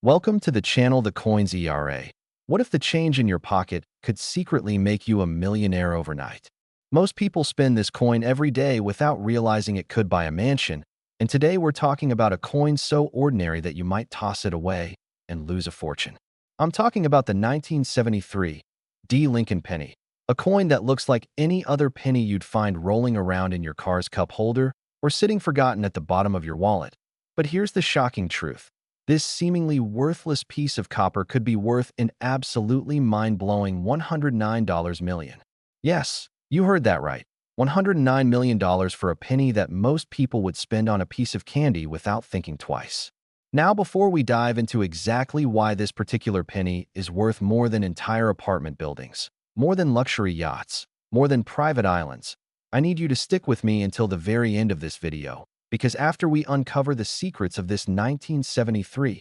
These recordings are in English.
Welcome to the channel The Coins ERA. What if the change in your pocket could secretly make you a millionaire overnight? Most people spend this coin every day without realizing it could buy a mansion, and today we're talking about a coin so ordinary that you might toss it away and lose a fortune. I'm talking about the 1973 D. Lincoln penny, a coin that looks like any other penny you'd find rolling around in your car's cup holder or sitting forgotten at the bottom of your wallet. But here's the shocking truth. This seemingly worthless piece of copper could be worth an absolutely mind-blowing $109 million. Yes, you heard that right. $109 million for a penny that most people would spend on a piece of candy without thinking twice. Now, before we dive into exactly why this particular penny is worth more than entire apartment buildings, more than luxury yachts, more than private islands, I need you to stick with me until the very end of this video. Because after we uncover the secrets of this 1973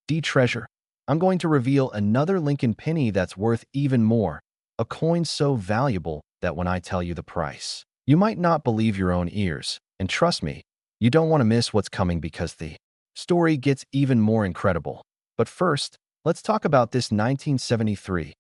D treasure, I'm going to reveal another Lincoln penny that's worth even more, a coin so valuable that when I tell you the price, you might not believe your own ears. And trust me, you don't want to miss what's coming because the story gets even more incredible. But first, let's talk about this 1973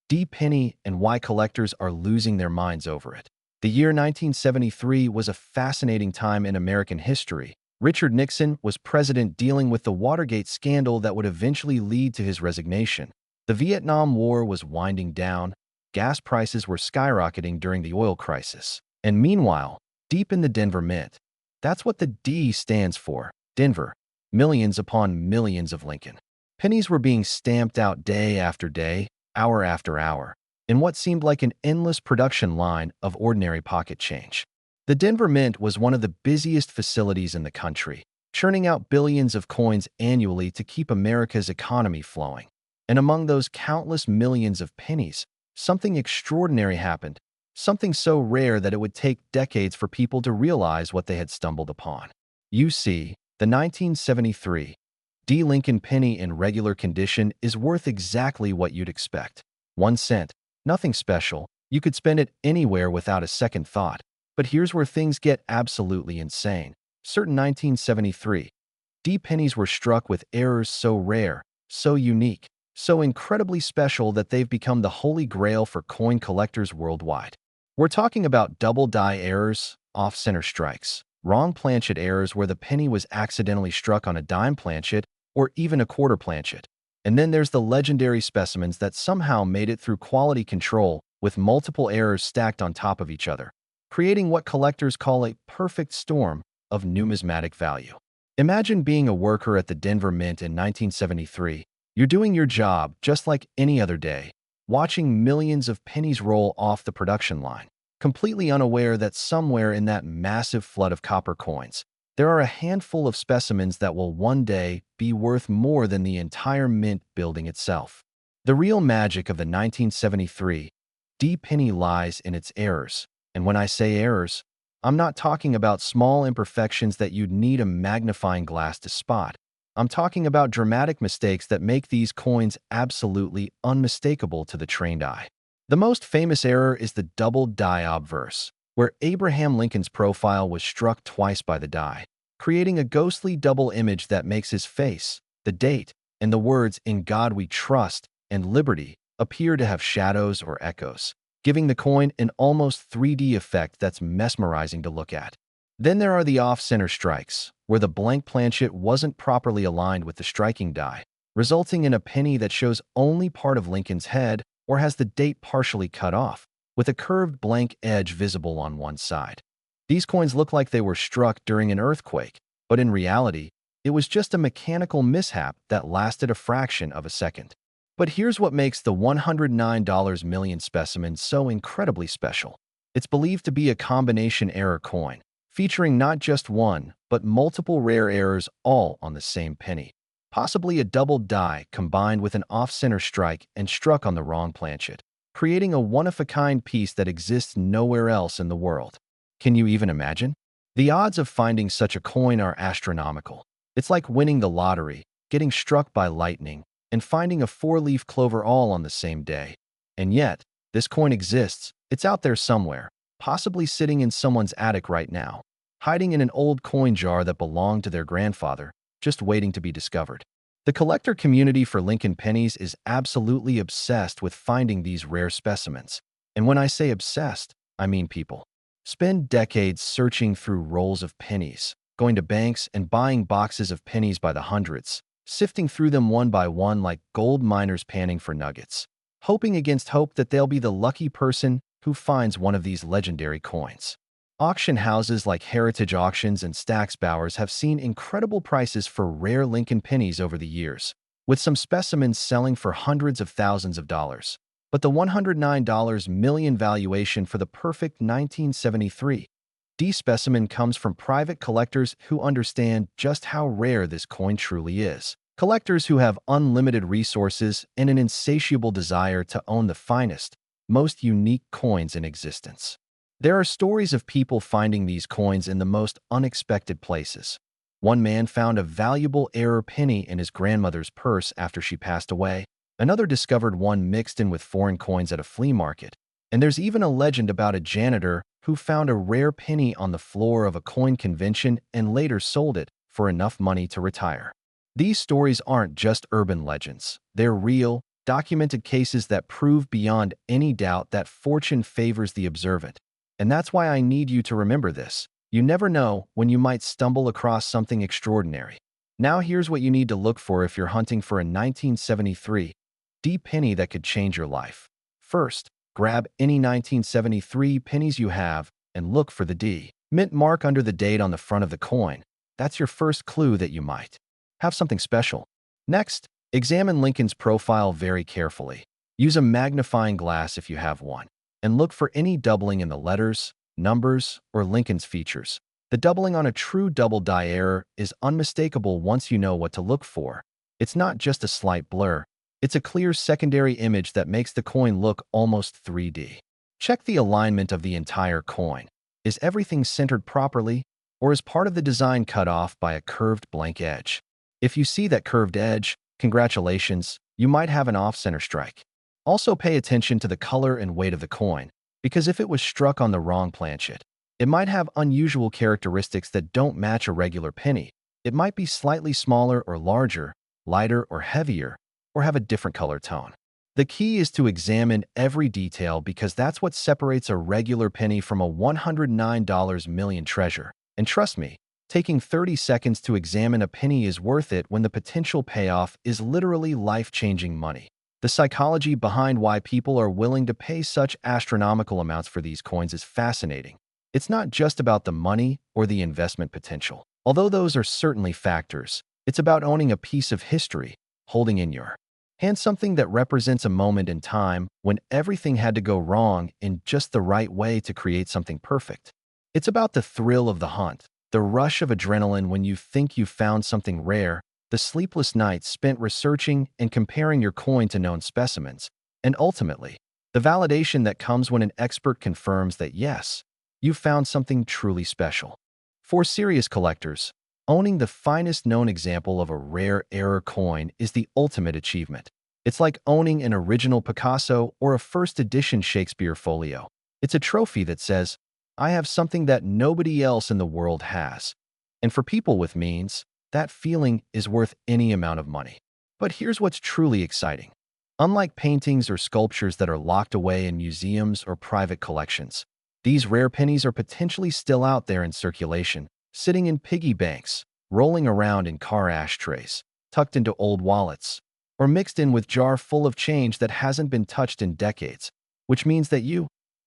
D penny and why collectors are losing their minds over it. The year 1973 was a fascinating time in American history. Richard Nixon was president dealing with the Watergate scandal that would eventually lead to his resignation. The Vietnam War was winding down, gas prices were skyrocketing during the oil crisis. And meanwhile, deep in the Denver Mint, that's what the D stands for, Denver, millions upon millions of Lincoln pennies were being stamped out day after day, hour after hour, in what seemed like an endless production line of ordinary pocket change. The Denver Mint was one of the busiest facilities in the country, churning out billions of coins annually to keep America's economy flowing. And among those countless millions of pennies, something extraordinary happened, something so rare that it would take decades for people to realize what they had stumbled upon. You see, the 1973 D. Lincoln penny in regular condition is worth exactly what you'd expect. 1 cent. Nothing special. You could spend it anywhere without a second thought. But here's where things get absolutely insane. Certain 1973 D pennies were struck with errors so rare, so unique, so incredibly special that they've become the holy grail for coin collectors worldwide. We're talking about double die errors, off-center strikes, wrong planchet errors where the penny was accidentally struck on a dime planchet or even a quarter planchet. And then there's the legendary specimens that somehow made it through quality control with multiple errors stacked on top of each other, creating what collectors call a perfect storm of numismatic value. Imagine being a worker at the Denver Mint in 1973. You're doing your job just like any other day, watching millions of pennies roll off the production line, completely unaware that somewhere in that massive flood of copper coins, there are a handful of specimens that will one day be worth more than the entire mint building itself. The real magic of the 1973 D penny lies in its errors. And when I say errors, I'm not talking about small imperfections that you'd need a magnifying glass to spot. I'm talking about dramatic mistakes that make these coins absolutely unmistakable to the trained eye. The most famous error is the double die obverse, where Abraham Lincoln's profile was struck twice by the die, creating a ghostly double image that makes his face, the date, and the words "In God We Trust" and "Liberty" appear to have shadows or echoes, giving the coin an almost 3D effect that's mesmerizing to look at. Then there are the off-center strikes, where the blank planchet wasn't properly aligned with the striking die, resulting in a penny that shows only part of Lincoln's head or has the date partially cut off, with a curved blank edge visible on one side. These coins look like they were struck during an earthquake, but in reality, it was just a mechanical mishap that lasted a fraction of a second. But here's what makes the $109 million specimen so incredibly special. It's believed to be a combination error coin, featuring not just one, but multiple rare errors all on the same penny. Possibly a double die combined with an off-center strike and struck on the wrong planchet, creating a one-of-a-kind piece that exists nowhere else in the world. Can you even imagine? The odds of finding such a coin are astronomical. It's like winning the lottery, getting struck by lightning, and finding a four-leaf clover all on the same day. And yet, this coin exists. It's out there somewhere, possibly sitting in someone's attic right now, hiding in an old coin jar that belonged to their grandfather, just waiting to be discovered. The collector community for Lincoln pennies is absolutely obsessed with finding these rare specimens. And when I say obsessed, I mean people spend decades searching through rolls of pennies, going to banks and buying boxes of pennies by the hundreds, sifting through them one by one like gold miners panning for nuggets, hoping against hope that they'll be the lucky person who finds one of these legendary coins. Auction houses like Heritage Auctions and Stack's Bowers have seen incredible prices for rare Lincoln pennies over the years, with some specimens selling for hundreds of thousands of dollars. But the $109 million valuation for the perfect 1973 D specimen comes from private collectors who understand just how rare this coin truly is. Collectors who have unlimited resources and an insatiable desire to own the finest, most unique coins in existence. There are stories of people finding these coins in the most unexpected places. One man found a valuable error penny in his grandmother's purse after she passed away. Another discovered one mixed in with foreign coins at a flea market. And there's even a legend about a janitor who found a rare penny on the floor of a coin convention and later sold it for enough money to retire. These stories aren't just urban legends. They're real, documented cases that prove beyond any doubt that fortune favors the observant. And that's why I need you to remember this. You never know when you might stumble across something extraordinary. Now here's what you need to look for if you're hunting for a 1973 D penny that could change your life. First, grab any 1973 pennies you have and look for the D mint mark under the date on the front of the coin. That's your first clue that you might have something special. Next, examine Lincoln's profile very carefully. Use a magnifying glass if you have one, and look for any doubling in the letters, numbers, or Lincoln's features. The doubling on a true double die error is unmistakable once you know what to look for. It's not just a slight blur. It's a clear secondary image that makes the coin look almost 3D. Check the alignment of the entire coin. Is everything centered properly, or is part of the design cut off by a curved blank edge? If you see that curved edge, congratulations, you might have an off-center strike. Also pay attention to the color and weight of the coin, because if it was struck on the wrong planchet, it might have unusual characteristics that don't match a regular penny. It might be slightly smaller or larger, lighter or heavier, or have a different color tone. The key is to examine every detail because that's what separates a regular penny from a $109 million treasure. And trust me, taking 30 seconds to examine a penny is worth it when the potential payoff is literally life-changing money. The psychology behind why people are willing to pay such astronomical amounts for these coins is fascinating. It's not just about the money or the investment potential. Although those are certainly factors, it's about owning a piece of history, holding in your hand something that represents a moment in time when everything had to go wrong in just the right way to create something perfect. It's about the thrill of the hunt, the rush of adrenaline when you think you've found something rare, the sleepless nights spent researching and comparing your coin to known specimens, and ultimately, the validation that comes when an expert confirms that yes, you've found something truly special. For serious collectors, owning the finest known example of a rare error coin is the ultimate achievement. It's like owning an original Picasso or a first edition Shakespeare folio. It's a trophy that says, I have something that nobody else in the world has. And for people with means, that feeling is worth any amount of money. But here's what's truly exciting. Unlike paintings or sculptures that are locked away in museums or private collections, these rare pennies are potentially still out there in circulation, sitting in piggy banks, rolling around in car ashtrays, tucked into old wallets, or mixed in with jar full of change that hasn't been touched in decades, which means that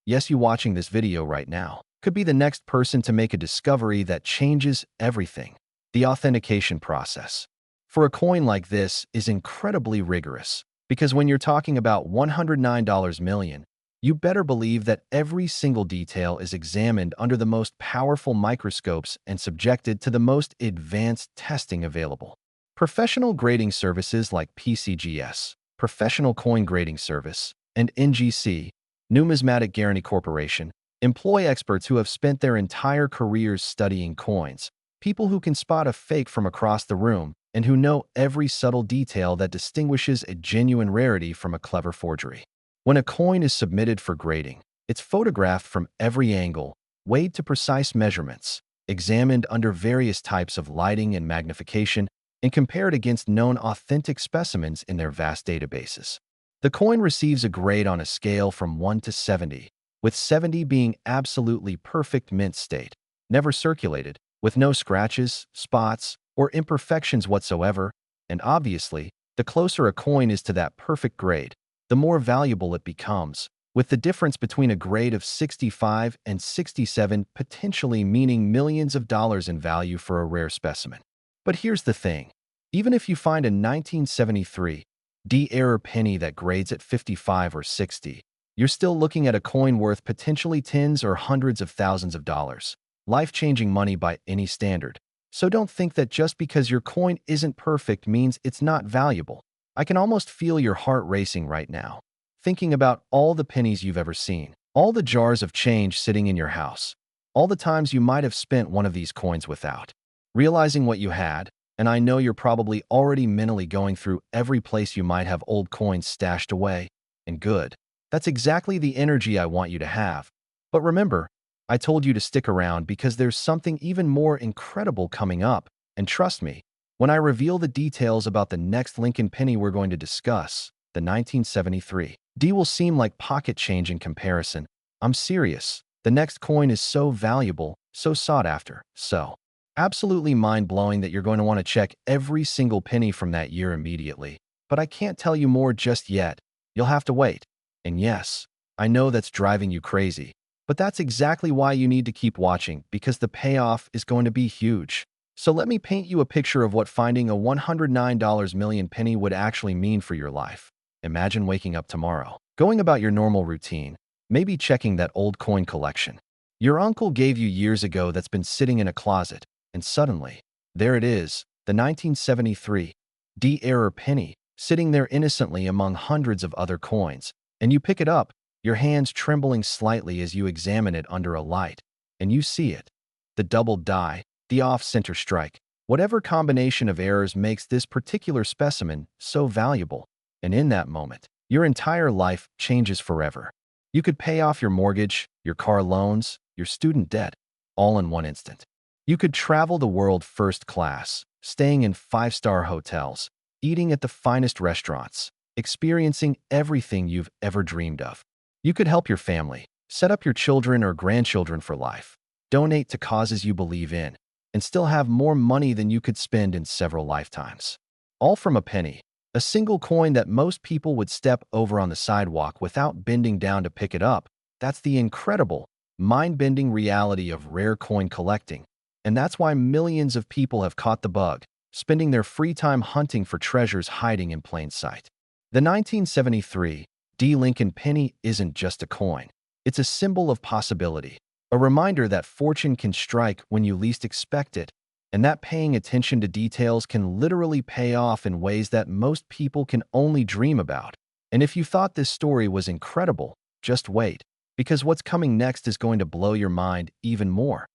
yes, you watching this video right now, could be the next person to make a discovery that changes everything. The authentication process for a coin like this is incredibly rigorous, because when you're talking about $109 million, you better believe that every single detail is examined under the most powerful microscopes and subjected to the most advanced testing available. Professional grading services like PCGS, Professional Coin Grading Service, and NGC, Numismatic Guarantee Corporation, employ experts who have spent their entire careers studying coins, people who can spot a fake from across the room, and who know every subtle detail that distinguishes a genuine rarity from a clever forgery. When a coin is submitted for grading, it's photographed from every angle, weighed to precise measurements, examined under various types of lighting and magnification, and compare it against known authentic specimens in their vast databases. The coin receives a grade on a scale from 1 to 70, with 70 being absolutely perfect mint state, never circulated, with no scratches, spots, or imperfections whatsoever, and obviously, the closer a coin is to that perfect grade, the more valuable it becomes, with the difference between a grade of 65 and 67 potentially meaning millions of dollars in value for a rare specimen. But here's the thing. Even if you find a 1973 D-error penny that grades at 55 or 60, you're still looking at a coin worth potentially tens or hundreds of thousands of dollars, life-changing money by any standard. So don't think that just because your coin isn't perfect means it's not valuable. I can almost feel your heart racing right now, thinking about all the pennies you've ever seen, all the jars of change sitting in your house, all the times you might have spent one of these coins without realizing what you had. And I know you're probably already mentally going through every place you might have old coins stashed away. And good. That's exactly the energy I want you to have. But remember, I told you to stick around because there's something even more incredible coming up. And trust me, when I reveal the details about the next Lincoln penny we're going to discuss, the 1973, D will seem like pocket change in comparison. I'm serious. The next coin is so valuable, so sought after, so absolutely mind-blowing that you're going to want to check every single penny from that year immediately. But I can't tell you more just yet. You'll have to wait. And yes, I know that's driving you crazy, but that's exactly why you need to keep watching, because the payoff is going to be huge. So let me paint you a picture of what finding a $109 million penny would actually mean for your life. Imagine waking up tomorrow, going about your normal routine, maybe checking that old coin collection your uncle gave you years ago that's been sitting in a closet. And suddenly, there it is, the 1973 D-error penny, sitting there innocently among hundreds of other coins. And you pick it up, your hands trembling slightly as you examine it under a light. And you see it. The doubled die, the off-center strike, whatever combination of errors makes this particular specimen so valuable. And in that moment, your entire life changes forever. You could pay off your mortgage, your car loans, your student debt, all in one instant. You could travel the world first class, staying in five-star hotels, eating at the finest restaurants, experiencing everything you've ever dreamed of. You could help your family, set up your children or grandchildren for life, donate to causes you believe in, and still have more money than you could spend in several lifetimes. All from a penny, a single coin that most people would step over on the sidewalk without bending down to pick it up. That's the incredible, mind-bending reality of rare coin collecting. And that's why millions of people have caught the bug, spending their free time hunting for treasures hiding in plain sight. The 1973 D. Lincoln penny isn't just a coin. It's a symbol of possibility, a reminder that fortune can strike when you least expect it, and that paying attention to details can literally pay off in ways that most people can only dream about. And if you thought this story was incredible, just wait, because what's coming next is going to blow your mind even more.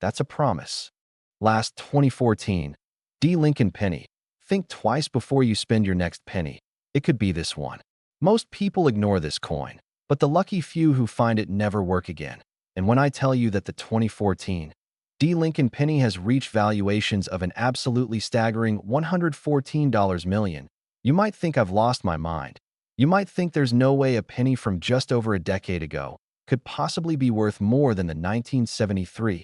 That's a promise. Last 2014, D. Lincoln penny. Think twice before you spend your next penny. It could be this one. Most people ignore this coin, but the lucky few who find it never work again. And when I tell you that the 2014 D. Lincoln penny has reached valuations of an absolutely staggering $114 million, you might think I've lost my mind. You might think there's no way a penny from just over a decade ago could possibly be worth more than the 1973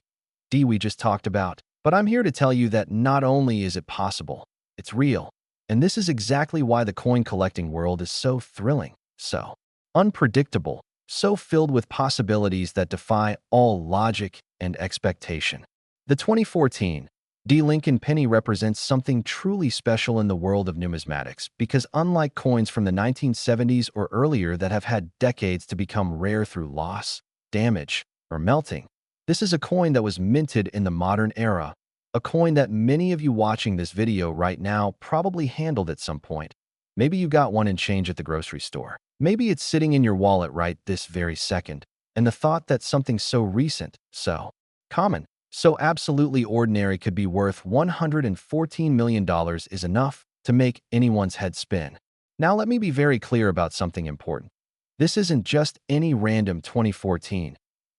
D we just talked about. But I'm here to tell you that not only is it possible, it's real. And this is exactly why the coin collecting world is so thrilling, so unpredictable, so filled with possibilities that defy all logic and expectation. The 2014 D. Lincoln penny represents something truly special in the world of numismatics because unlike coins from the 1970s or earlier that have had decades to become rare through loss, damage, or melting, this is a coin that was minted in the modern era, a coin that many of you watching this video right now probably handled at some point. Maybe you got one in change at the grocery store. Maybe it's sitting in your wallet right this very second, and the thought that something so recent, so common, so absolutely ordinary could be worth $114 million is enough to make anyone's head spin. Now let me be very clear about something important. This isn't just any random 2014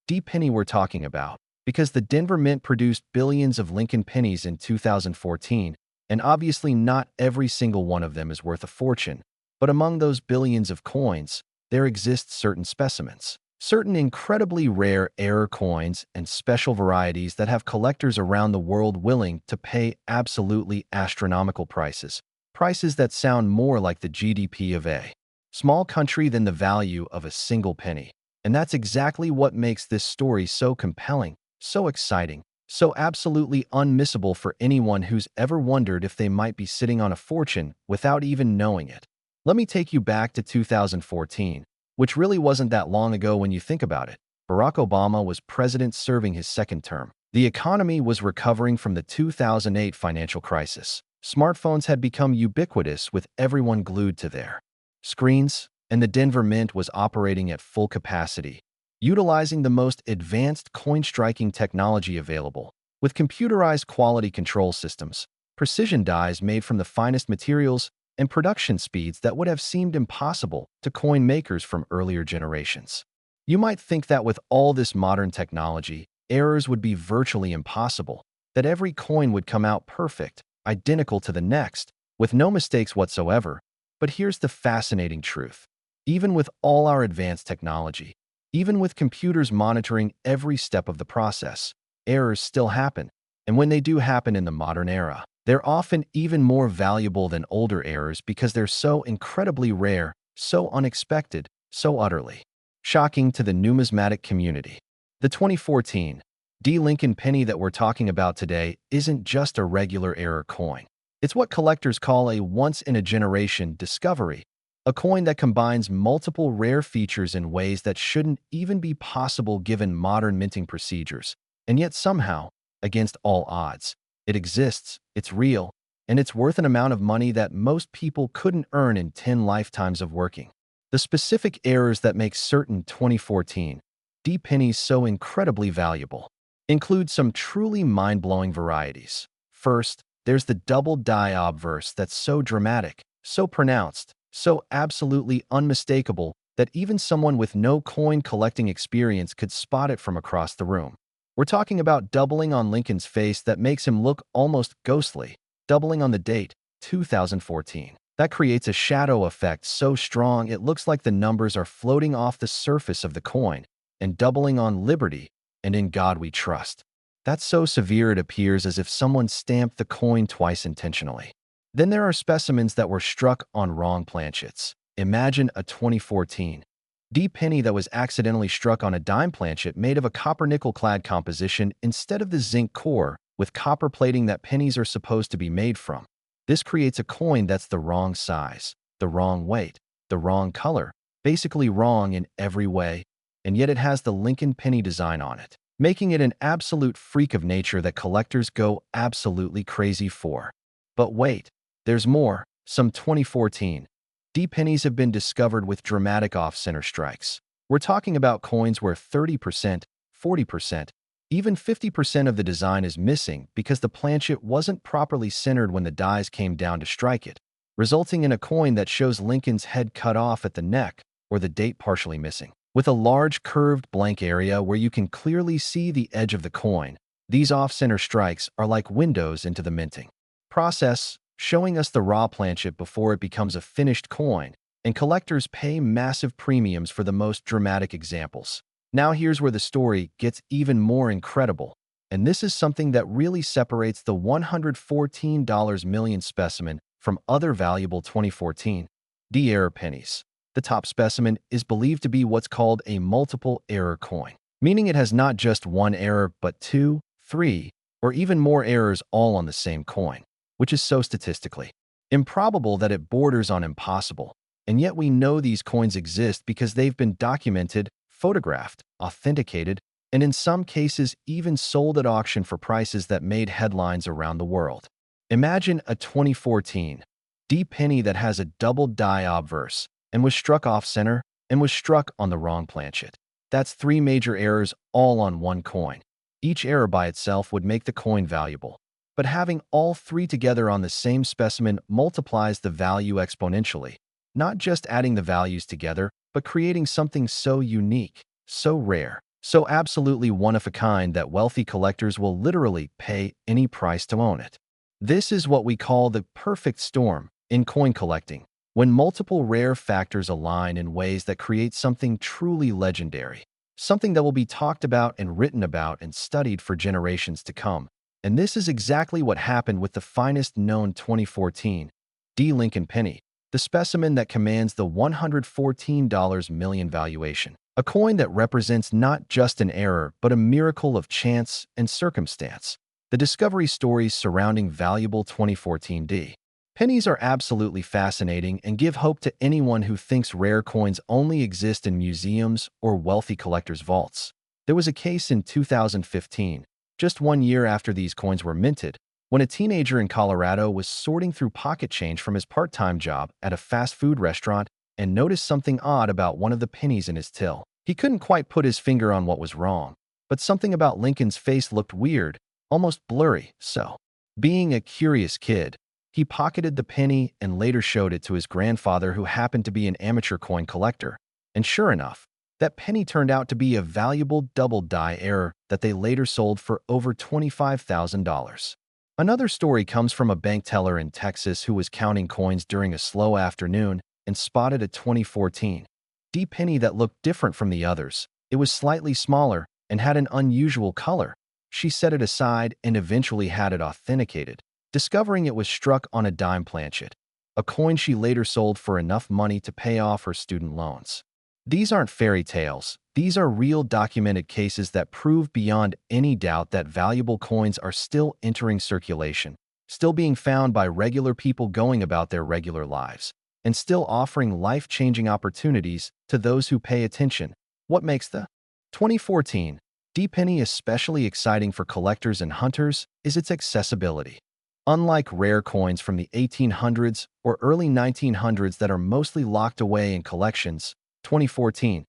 D penny we're talking about, because the Denver Mint produced billions of Lincoln pennies in 2014, And obviously not every single one of them is worth a fortune, but among those billions of coins, there exist certain specimens, certain incredibly rare error coins and special varieties that have collectors around the world willing to pay absolutely astronomical prices, prices that sound more like the GDP of a small country than the value of a single penny. And that's exactly what makes this story so compelling, so exciting, so absolutely unmissable for anyone who's ever wondered if they might be sitting on a fortune without even knowing it. Let me take you back to 2014, which really wasn't that long ago when you think about it. Barack Obama was president serving his second term. The economy was recovering from the 2008 financial crisis. Smartphones had become ubiquitous with everyone glued to their screens, and the Denver Mint was operating at full capacity, utilizing the most advanced coin-striking technology available, with computerized quality control systems, precision dies made from the finest materials, and production speeds that would have seemed impossible to coin makers from earlier generations. You might think that with all this modern technology, errors would be virtually impossible, that every coin would come out perfect, identical to the next, with no mistakes whatsoever. But here's the fascinating truth. Even with all our advanced technology, even with computers monitoring every step of the process, errors still happen. And when they do happen in the modern era, they're often even more valuable than older errors because they're so incredibly rare, so unexpected, so utterly shocking to the numismatic community. The 2014 D. Lincoln penny that we're talking about today isn't just a regular error coin. It's what collectors call a once-in-a-generation discovery, a coin that combines multiple rare features in ways that shouldn't even be possible given modern minting procedures. And yet somehow, against all odds, it exists, it's real, and it's worth an amount of money that most people couldn't earn in 10 lifetimes of working. The specific errors that make certain 2014 D pennies so incredibly valuable include some truly mind-blowing varieties. First, there's the double die obverse that's so dramatic, so pronounced, so absolutely unmistakable that even someone with no coin collecting experience could spot it from across the room. We're talking about doubling on Lincoln's face that makes him look almost ghostly, doubling on the date, 2014. That creates a shadow effect so strong it looks like the numbers are floating off the surface of the coin, and doubling on Liberty, and In God We Trust. That's so severe it appears as if someone stamped the coin twice intentionally. Then there are specimens that were struck on wrong planchets. Imagine a 2014 D penny that was accidentally struck on a dime planchet made of a copper-nickel-clad composition instead of the zinc core with copper plating that pennies are supposed to be made from. This creates a coin that's the wrong size, the wrong weight, the wrong color, basically wrong in every way, and yet it has the Lincoln penny design on it, making it an absolute freak of nature that collectors go absolutely crazy for. But wait, there's more. Some 2014 D pennies have been discovered with dramatic off-center strikes. We're talking about coins where 30%, 40%, even 50% of the design is missing because the planchet wasn't properly centered when the dies came down to strike it, resulting in a coin that shows Lincoln's head cut off at the neck or the date partially missing. With a large curved blank area where you can clearly see the edge of the coin, these off-center strikes are like windows into the minting process, showing us the raw planchet before it becomes a finished coin, and collectors pay massive premiums for the most dramatic examples. Now here's where the story gets even more incredible, and this is something that really separates the $114 million specimen from other valuable 2014 D error pennies. The top specimen is believed to be what's called a multiple error coin, meaning it has not just one error but two, three, or even more errors all on the same coin, which is so statistically improbable that it borders on impossible. And yet we know these coins exist because they've been documented, photographed, authenticated, and in some cases even sold at auction for prices that made headlines around the world. Imagine a 2014 D penny that has a double die obverse and was struck off-center and was struck on the wrong planchet. That's three major errors all on one coin. Each error by itself would make the coin valuable, but having all three together on the same specimen multiplies the value exponentially, not just adding the values together, but creating something so unique, so rare, so absolutely one-of-a-kind that wealthy collectors will literally pay any price to own it. This is what we call the perfect storm in coin collecting, when multiple rare factors align in ways that create something truly legendary, something that will be talked about and written about and studied for generations to come. And this is exactly what happened with the finest known 2014 D. Lincoln penny, the specimen that commands the $114 million valuation. A coin that represents not just an error, but a miracle of chance and circumstance. The discovery stories surrounding valuable 2014 D. Pennies are absolutely fascinating and give hope to anyone who thinks rare coins only exist in museums or wealthy collectors' vaults. There was a case in 2015, just 1 year after these coins were minted, when a teenager in Colorado was sorting through pocket change from his part-time job at a fast food restaurant and noticed something odd about one of the pennies in his till. He couldn't quite put his finger on what was wrong, but something about Lincoln's face looked weird, almost blurry, so, being a curious kid, he pocketed the penny and later showed it to his grandfather, who happened to be an amateur coin collector. And sure enough, that penny turned out to be a valuable double die error that they later sold for over $25,000. Another story comes from a bank teller in Texas who was counting coins during a slow afternoon and spotted a 2014 D penny that looked different from the others. It was slightly smaller and had an unusual color. She set it aside and eventually had it authenticated, discovering it was struck on a dime planchet, a coin she later sold for enough money to pay off her student loans. These aren't fairy tales. These are real documented cases that prove beyond any doubt that valuable coins are still entering circulation, still being found by regular people going about their regular lives, and still offering life-changing opportunities to those who pay attention. What makes the 2014 D penny especially exciting for collectors and hunters is its accessibility. Unlike rare coins from the 1800s or early 1900s that are mostly locked away in collections, 2014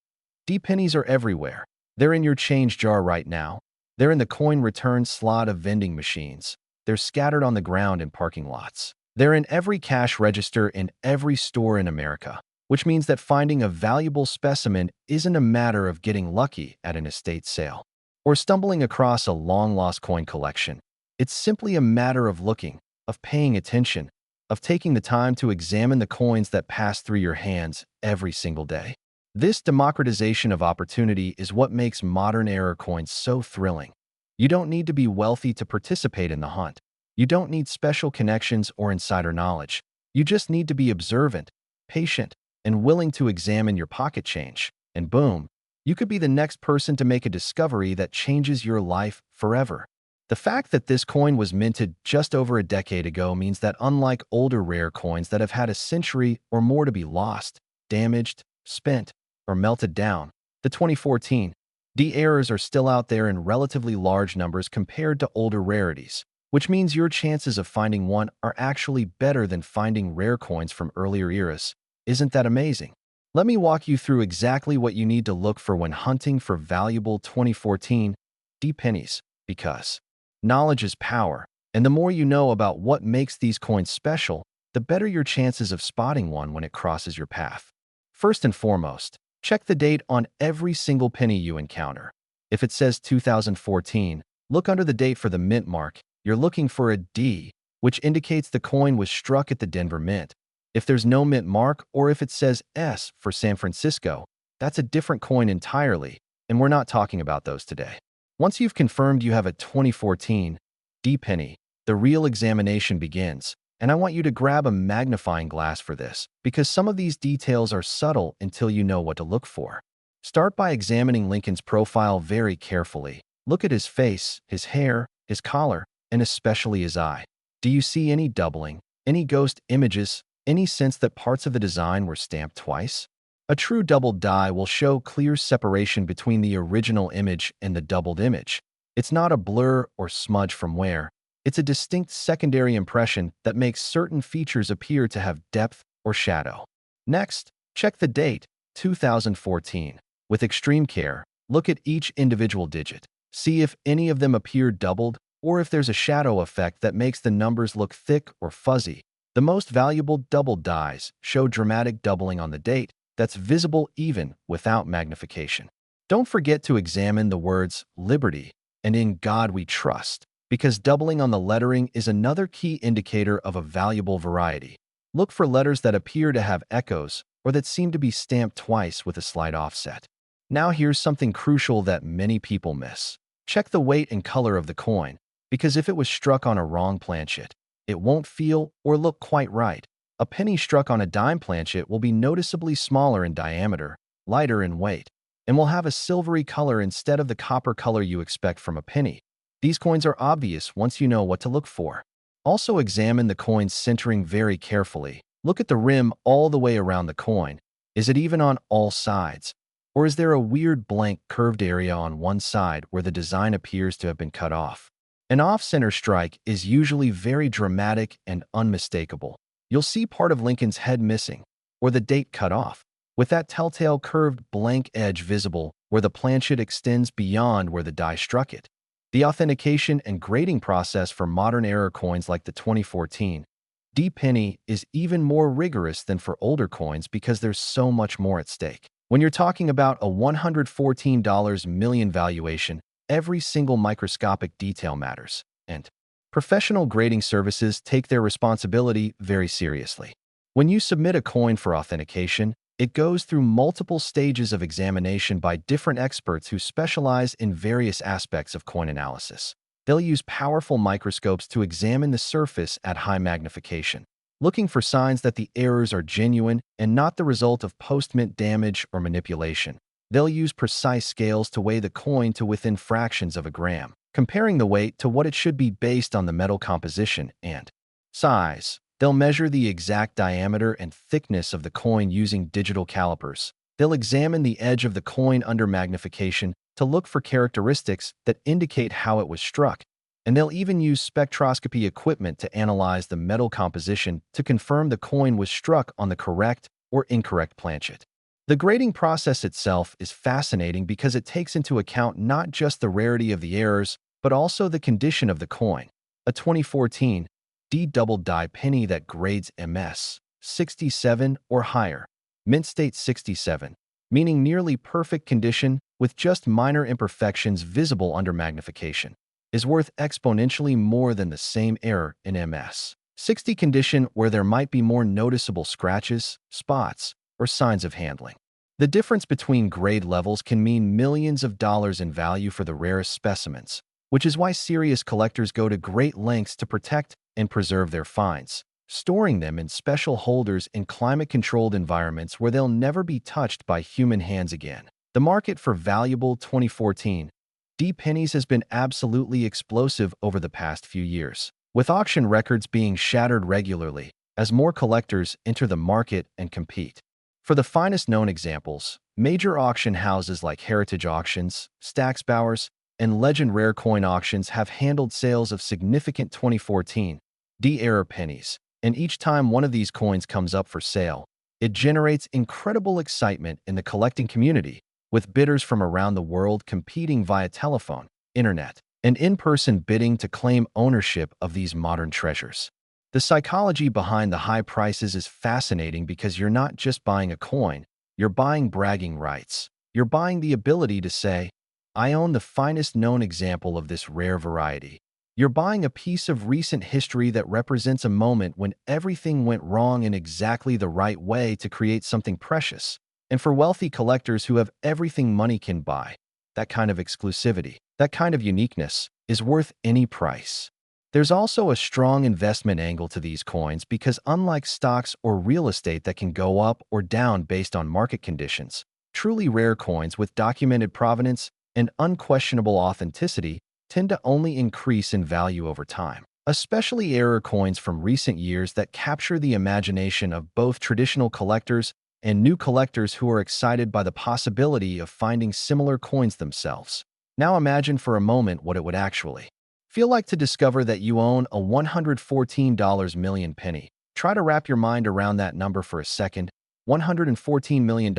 D pennies are everywhere. They're in your change jar right now. They're in the coin return slot of vending machines. They're scattered on the ground in parking lots. They're in every cash register in every store in America, which means that finding a valuable specimen isn't a matter of getting lucky at an estate sale or stumbling across a long-lost coin collection. It's simply a matter of looking, of paying attention, of taking the time to examine the coins that pass through your hands every single day. This democratization of opportunity is what makes modern era coins so thrilling. You don't need to be wealthy to participate in the hunt. You don't need special connections or insider knowledge. You just need to be observant, patient, and willing to examine your pocket change. And boom, you could be the next person to make a discovery that changes your life forever. The fact that this coin was minted just over a decade ago means that unlike older rare coins that have had a century or more to be lost, damaged, spent, or melted down, the 2014 D errors are still out there in relatively large numbers compared to older rarities, which means your chances of finding one are actually better than finding rare coins from earlier eras. Isn't that amazing? Let me walk you through exactly what you need to look for when hunting for valuable 2014 D pennies, because knowledge is power, and the more you know about what makes these coins special, the better your chances of spotting one when it crosses your path. First and foremost, check the date on every single penny you encounter. If it says 2014, look under the date for the mint mark. You're looking for a D, which indicates the coin was struck at the Denver Mint. If there's no mint mark, or if it says S for San Francisco, that's a different coin entirely, and we're not talking about those today. Once you've confirmed you have a 2014 D penny, the real examination begins, and I want you to grab a magnifying glass for this, because some of these details are subtle until you know what to look for. Start by examining Lincoln's profile very carefully. Look at his face, his hair, his collar, and especially his eye. Do you see any doubling, any ghost images, any sense that parts of the design were stamped twice? A true doubled die will show clear separation between the original image and the doubled image. It's not a blur or smudge from wear. It's a distinct secondary impression that makes certain features appear to have depth or shadow. Next, check the date, 2014. With extreme care, look at each individual digit. See if any of them appear doubled or if there's a shadow effect that makes the numbers look thick or fuzzy. The most valuable doubled dies show dramatic doubling on the date that's visible even without magnification. Don't forget to examine the words Liberty and In God We Trust. because doubling on the lettering is another key indicator of a valuable variety. Look for letters that appear to have echoes or that seem to be stamped twice with a slight offset. Now here's something crucial that many people miss. Check the weight and color of the coin, because if it was struck on a wrong planchet, it won't feel or look quite right. A penny struck on a dime planchet will be noticeably smaller in diameter, lighter in weight, and will have a silvery color instead of the copper color you expect from a penny. These coins are obvious once you know what to look for. Also examine the coin's centering very carefully. Look at the rim all the way around the coin. Is it even on all sides? Or is there a weird blank curved area on one side where the design appears to have been cut off? An off-center strike is usually very dramatic and unmistakable. You'll see part of Lincoln's head missing, or the date cut off, with that telltale curved blank edge visible where the planchet extends beyond where the die struck it. The authentication and grading process for modern era coins like the 2014 D penny is even more rigorous than for older coins because there's so much more at stake. When you're talking about a $114 million valuation, every single microscopic detail matters, and professional grading services take their responsibility very seriously. When you submit a coin for authentication, it goes through multiple stages of examination by different experts who specialize in various aspects of coin analysis. They'll use powerful microscopes to examine the surface at high magnification, looking for signs that the errors are genuine and not the result of post-mint damage or manipulation. They'll use precise scales to weigh the coin to within fractions of a gram, comparing the weight to what it should be based on the metal composition and size. They'll measure the exact diameter and thickness of the coin using digital calipers. They'll examine the edge of the coin under magnification to look for characteristics that indicate how it was struck, and they'll even use spectroscopy equipment to analyze the metal composition to confirm the coin was struck on the correct or incorrect planchet. The grading process itself is fascinating because it takes into account not just the rarity of the errors, but also the condition of the coin. A 2014 D double die penny that grades MS 67 or higher, mint state 67, meaning nearly perfect condition with just minor imperfections visible under magnification, is worth exponentially more than the same error in MS 60 condition where there might be more noticeable scratches, spots, or signs of handling. The difference between grade levels can mean millions of dollars in value for the rarest specimens, which is why serious collectors go to great lengths to protect and preserve their finds, storing them in special holders in climate-controlled environments where they'll never be touched by human hands again. The market for valuable 2014 D pennies has been absolutely explosive over the past few years, with auction records being shattered regularly as more collectors enter the market and compete. For the finest known examples, major auction houses like Heritage Auctions, Stack's Bowers, and Legend Rare Coin Auctions have handled sales of significant 2014 D-era pennies, and each time one of these coins comes up for sale, it generates incredible excitement in the collecting community, with bidders from around the world competing via telephone, internet, and in-person bidding to claim ownership of these modern treasures. The psychology behind the high prices is fascinating because you're not just buying a coin, you're buying bragging rights. You're buying the ability to say, I own the finest known example of this rare variety. You're buying a piece of recent history that represents a moment when everything went wrong in exactly the right way to create something precious. And for wealthy collectors who have everything money can buy, that kind of exclusivity, that kind of uniqueness, is worth any price. There's also a strong investment angle to these coins because unlike stocks or real estate that can go up or down based on market conditions, truly rare coins with documented provenance and unquestionable authenticity tend to only increase in value over time, especially error coins from recent years that capture the imagination of both traditional collectors and new collectors who are excited by the possibility of finding similar coins themselves. Now imagine for a moment what it would actually feel like to discover that you own a $114 million penny. Try to wrap your mind around that number for a second. $114 million.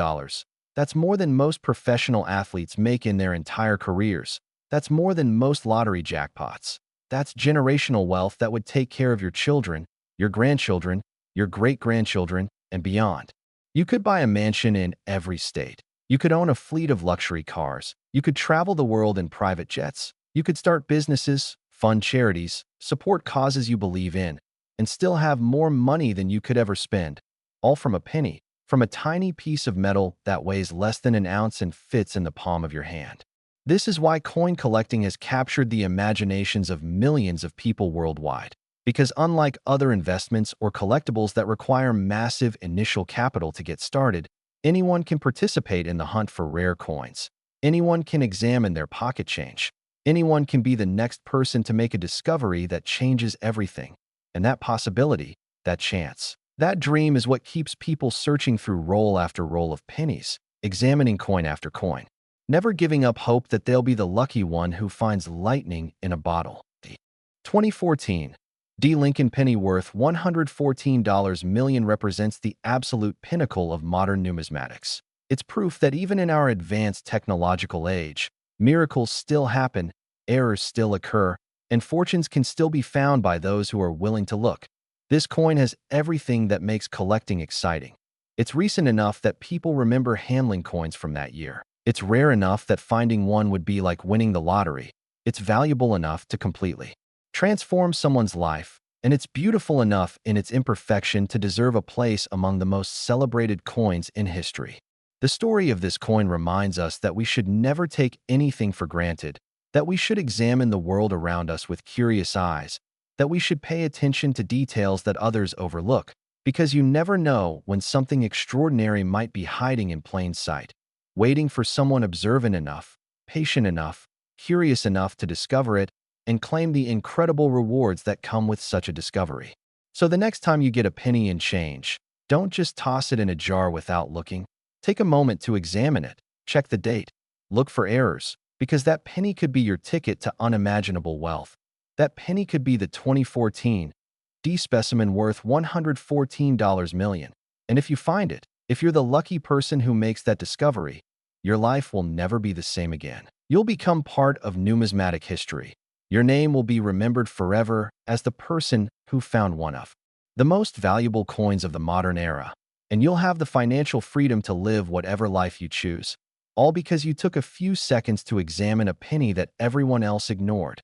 That's more than most professional athletes make in their entire careers. That's more than most lottery jackpots. That's generational wealth that would take care of your children, your grandchildren, your great-grandchildren, and beyond. You could buy a mansion in every state. You could own a fleet of luxury cars. You could travel the world in private jets. You could start businesses, fund charities, support causes you believe in, and still have more money than you could ever spend, all from a penny, from a tiny piece of metal that weighs less than an ounce and fits in the palm of your hand. This is why coin collecting has captured the imaginations of millions of people worldwide. Because unlike other investments or collectibles that require massive initial capital to get started, anyone can participate in the hunt for rare coins. Anyone can examine their pocket change. Anyone can be the next person to make a discovery that changes everything. And that possibility, that chance, that dream is what keeps people searching through roll after roll of pennies, examining coin after coin, never giving up hope that they'll be the lucky one who finds lightning in a bottle. 2014. D. Lincoln penny worth $114 million represents the absolute pinnacle of modern numismatics. It's proof that even in our advanced technological age, miracles still happen, errors still occur, and fortunes can still be found by those who are willing to look. This coin has everything that makes collecting exciting. It's recent enough that people remember handling coins from that year. It's rare enough that finding one would be like winning the lottery. It's valuable enough to completely transform someone's life, and it's beautiful enough in its imperfection to deserve a place among the most celebrated coins in history. The story of this coin reminds us that we should never take anything for granted, that we should examine the world around us with curious eyes, that we should pay attention to details that others overlook, because you never know when something extraordinary might be hiding in plain sight, waiting for someone observant enough, patient enough, curious enough to discover it and claim the incredible rewards that come with such a discovery. So the next time you get a penny in change, don't just toss it in a jar without looking. Take a moment to examine it, check the date, look for errors, because that penny could be your ticket to unimaginable wealth. That penny could be the 2014 D specimen worth $114 million. And if you find it, if you're the lucky person who makes that discovery, your life will never be the same again. You'll become part of numismatic history. Your name will be remembered forever as the person who found one of the most valuable coins of the modern era. And you'll have the financial freedom to live whatever life you choose, all because you took a few seconds to examine a penny that everyone else ignored.